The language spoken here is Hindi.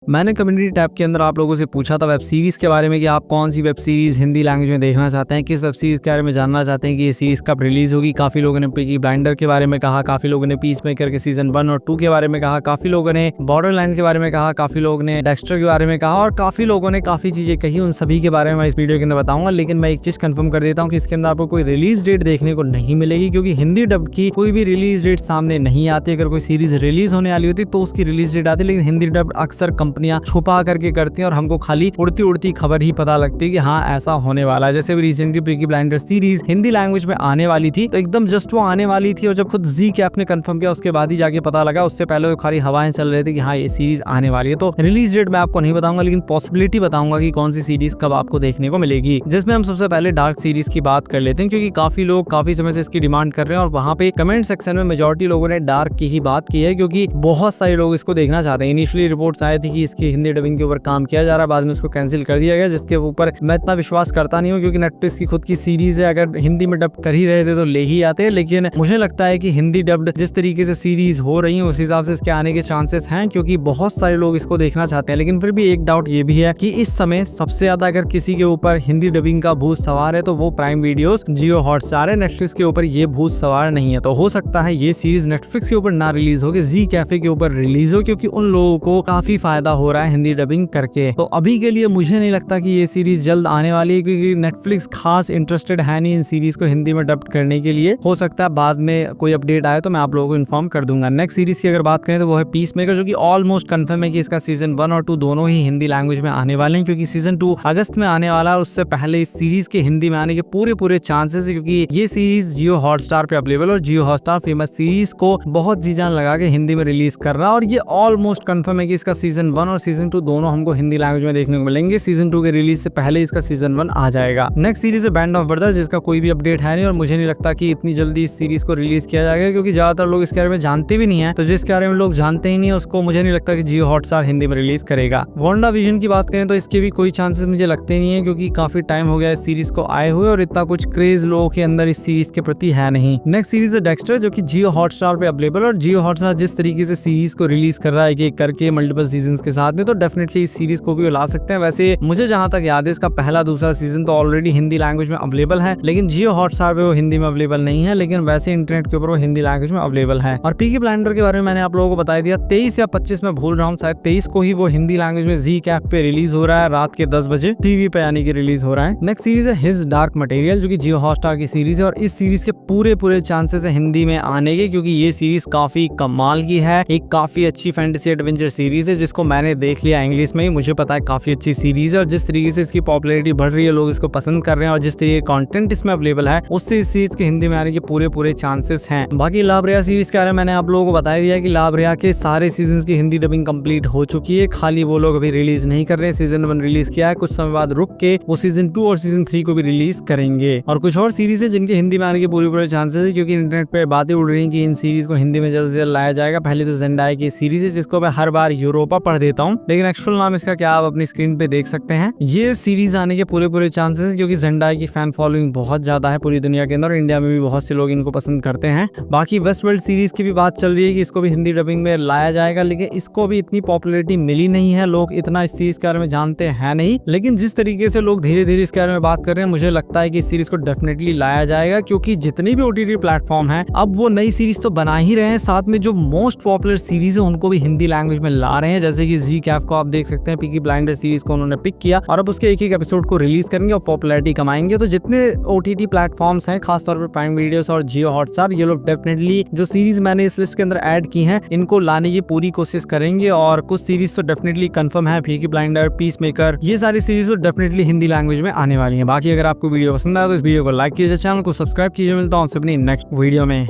मैंने कम्युनिटी टैब के अंदर आप लोगों से पूछा था वेब सीरीज के बारे में कि आप कौन सी वेब सीरीज हिंदी लैंग्वेज में देखना चाहते हैं, किस वेब सीरीज के बारे में जानना चाहते हैं कि ये सीरीज कब रिलीज होगी। काफी लोगों ने पीकी ब्लाइंडर के बारे में कहा, काफी लोगों ने पीसमेकर के सीजन 1 और 2 के बारे में कहा, काफी लोगों ने बॉर्डरलाइन के बारे में कहा, काफी लोगों ने डेक्स्टर के बारे में कहा और काफी लोगों ने काफी चीजें कही। उन सभी के बारे में मैं इस वीडियो के अंदर बताऊंगा, लेकिन मैं एक चीज कंफर्म कर देता हूँ कि इसके अंदर आपको कोई रिलीज डेट देखने को नहीं मिलेगी, क्योंकि हिंदी डब की कोई भी रिलीज डेट सामने नहीं आती। अगर कोई सीरीज रिलीज होने वाली होती तो उसकी रिलीज डेट आती, लेकिन हिंदी डब अक्सर कंपनियां छुपा करके करती हैं और हमको खाली उड़ती उड़ती खबर ही पता लगती है कि हाँ ऐसा होने वाला है। जैसे recently Peaky blinder series Hindi language में आने वाली थी, तो एकदम जस्ट वो आने वाली थी और जब खुद जी कैप ने कंफर्म किया उसके बाद ही जाके पता लगा। उससे पहले खाली हवाएं चल रही थी कि हाँ ये सीरीज आने वाली है। तो रिलीज डेट मैं आपको नहीं बताऊंगा, लेकिन पॉसिबिलिटी बताऊंगा कि कौन सी सीरीज कब आपको देखने को मिलेगी। जिसमें हम सबसे पहले डार्क सीरीज की बात कर लेते हैं, क्योंकि काफी लोग काफी समय से इसकी डिमांड कर रहे हैं और वहां पे कमेंट सेक्शन में मेजॉरिटी लोगों ने डार्क की ही बात की है, क्योंकि बहुत सारे लोग इसको देखना चाहते हैं। इनिशियली रिपोर्ट्स आए थी कि इसकी हिंदी डबिंग के ऊपर काम किया जा रहा है, बाद में उसको कैंसिल कर दिया गया, जिसके ऊपर मैं इतना विश्वास करता नहीं हूँ, क्योंकि नेटफ्लिक्स की खुद की सीरीज है। अगर हिंदी में डब कर ही रहे थे तो ले ही आते, लेकिन मुझे लगता है कि हिंदी डब्ड जिस तरीके से सीरीज हो रही है उस हिसाब से इसके आने के चांसेस हैं, क्योंकि बहुत सारे लोग इसको देखना चाहते हैं। लेकिन फिर भी एक डाउट ये भी है कि इस समय सबसे ज्यादा अगर किसी के ऊपर हिंदी डबिंग का भूत सवार है तो वो प्राइम वीडियोस, जियो हॉटस्टार है। नेटफ्लिक्स के ऊपर ये भूत सवार नहीं है। तो हो सकता है ये सीरीज नेटफ्लिक्स के ऊपर ना रिलीज हो, जी कैफे के ऊपर रिलीज हो, क्योंकि उन लोगों को काफी फायदा हो रहा है हिंदी डबिंग करके। तो अभी के लिए मुझे नहीं लगता कि ये सीरीज जल्द आने वाली है, क्योंकि नेटफ्लिक्स खास इंटरेस्टेड है नहीं इन सीरीज को हिंदी में डब करने के लिए। हो सकता है बाद में कोई अपडेट आए तो मैं आप लोगों को इन्फॉर्म कर दूंगा। नेक्स्ट सीरीज की अगर बात करें तो वो है पीसमेकर, जो कि ऑलमोस्ट कंफर्म है कि इसका सीजन 1 और 2 दोनों ही हिंदी लैंग्वेज में आने वाले हैं, क्योंकि सीजन 2 अगस्त में आने वाला है। उससे पहले इस सीरीज के हिंदी में आने के पूरे चांसेस है, क्योंकि ये सीरीज जियो हॉटस्टार पे अवेलेबल और जियो हॉटस्टार फेमस सीरीज को बहुत जी जान लगा के हिंदी में रिलीज कर रहा है। और ये ऑलमोस्ट कंफर्म है कि इसका सीजन 1 और सीजन 2 दोनों हमको हिंदी लैंग्वेज में देखने को मिलेंगे। सीजन 2 के रिलीज से पहले इसका सीजन 1 आ जाएगा। नेक्स्ट सीरीज है बैंड ऑफ ब्रदर्स, जिसका कोई भी अपडेट है नहीं और मुझे नहीं लगता कि इतनी जल्दी इस सीरीज को रिलीज किया जाएगा, क्योंकि ज्यादातर लोग इसके बारे में जानते भी नहीं है। तो जिसके बारे में लोग जानते ही नहीं है उसको मुझे नहीं लगता कि जियो हॉटस्टार हिंदी में रिलीज करेगा। वांडाविजन की बात करें तो इसके भी कोई चांसेस मुझे लगते नहीं है, क्योंकि काफी टाइम हो गया इस सीरीज को आए हुए और इतना कुछ क्रेज लोगों के अंदर इस सीरीज के प्रति है नहीं। नेक्स्ट सीरीज है डेक्स्टर, जो कि जियो हॉटस्टार पे अवेलेबल और जियो हॉटस्टार जिस तरीके से सीरीज को रिलीज कर रहा है एक करके मल्टीपल सीजन के साथ में, तो डेफिनेटली इस सीरीज को भी ला सकते हैं। वैसे मुझे जहां तक याद है इसका पहला दूसरा सीजन तो ऑलरेडी हिंदी लैंग्वेज में अवेलेबल है, लेकिन जियो हॉटस्टार पे वो हिंदी में अवेलेबल नहीं है, लेकिन वैसे इंटरनेट के ऊपर वो हिंदी लैंग्वेज में अवेलेबल है। और पीकी ब्लाइंडर के बारे में मैंने आप लोगों को बता दिया, 23 या 25 में भूल रहा हूँ, शायद 23 को ही वो हिंदी लैंग्वेज में जी कैप पे रिलीज हो रहा है, रात के 10 बजे टीवी पे यानी कि रिलीज हो रहा है। नेक्स्ट सीरीज है हिज डार्क मटेरियल, जो कि जियो हॉटस्टार की सीरीज है और इस सीरीज के पूरे चांसेस है हिंदी में आने के, क्योंकि ये सीरीज काफी कमाल की है। एक काफी अच्छी फैंटेसी एडवेंचर सीरीज है जिसको मैंने देख लिया इंग्लिश में ही, मुझे पता है काफी अच्छी सीरीज है। और जिस तरीके से इसकी पॉपुलैरिटी बढ़ रही है, लोग इसको पसंद कर रहे हैं और जिस तरीके कंटेंट इसमें अवेलेबल है, उससे इस सीरीज के हिंदी में आने के पूरे चांसेस हैं। बाकी लाब्रिया सीरीज के बारे में मैंने आप लोगों को बता दिया कि लाब्रिया के सारे सीजन की हिंदी डबिंग कंप्लीट हो चुकी है, खाली वो लोग अभी रिलीज नहीं कर रहे हैं। सीजन 1 रिलीज किया है, कुछ समय बाद रुक के वो सीजन 2 और सीजन 3 को भी रिलीज करेंगे। और कुछ और सीरीज है जिनके हिंदी में आने के पूरे चांसेस है, क्योंकि इंटरनेट पे बातें उड़ रही हैं कि इन सीरीज को हिंदी में जल्द से जल्द लाया जाएगा। पहले तो जेंडाई की सीरीज है जिसको मैं हर बार यूरोपा पढ़ देता हूँ, लेकिन एक्चुअल नाम इसका क्या आप अपनी स्क्रीन पे देख सकते हैं। ये सीरीज आने के पूरे चांसेस है, क्योंकि जेंडाई की फैन फॉलोइंग बहुत ज्यादा है पूरी दुनिया के अंदर, इंडिया में भी बहुत से लोग इनको पसंद करते हैं। बाकी वेस्ट वर्ल्ड सीरीज की भी बात चल रही है कि इसको भी हिंदी डबिंग में लाया जाएगा, लेकिन इसको भी इतनी पॉपुलैरिटी मिली नहीं है, लोग इतना इस सीरीज के बारे में जानते हैं नहीं। लेकिन जिस तरीके से लोग धीरे धीरे इसके बारे में बात कर रहे हैं, मुझे लगता है कि इस सीरीज को डेफिनेटली लाया जाएगा, क्योंकि जितनी भी ओटीटी प्लेटफॉर्म है अब वो नई सीरीज तो बना ही रहे हैं, साथ में जो मोस्ट पॉपुलर सीरीज है उनको भी हिंदी लैंग्वेज में ला रहे हैं। जैसे कि जी कैफ को आप देख सकते हैं, पीकी ब्लाइंडर सीरीज को उन्होंने पिक किया और अब उसके एक एपिसोड को रिलीज करेंगे और पॉपुलैरिटी कमाएंगे। तो जितने ओटीटी प्लेटफॉर्म्स हैं, खासतौर पर प्राइम वीडियोस और जियो हॉटस्टार, ये लोग डेफिनेटली जो सीरीज मैंने इस लिस्ट के अंदर ऐड की हैं इनको लाने की पूरी कोशिश करेंगे। और कुछ सीरीज तो डेफिनेटली कंफर्म है, पीकी ब्लाइंडर, पीसमेकर, ये सारी सीरीज तो डेफिनेटली हिंदी लैंग्वेज में आने वाली है। बाकी अगर आपको वीडियो पसंद आया तो इस वीडियो को लाइक कीजिए, चैनल को सब्सक्राइब कीजिए। मिलता हूं आपसे अपनी नेक्स्ट वीडियो में।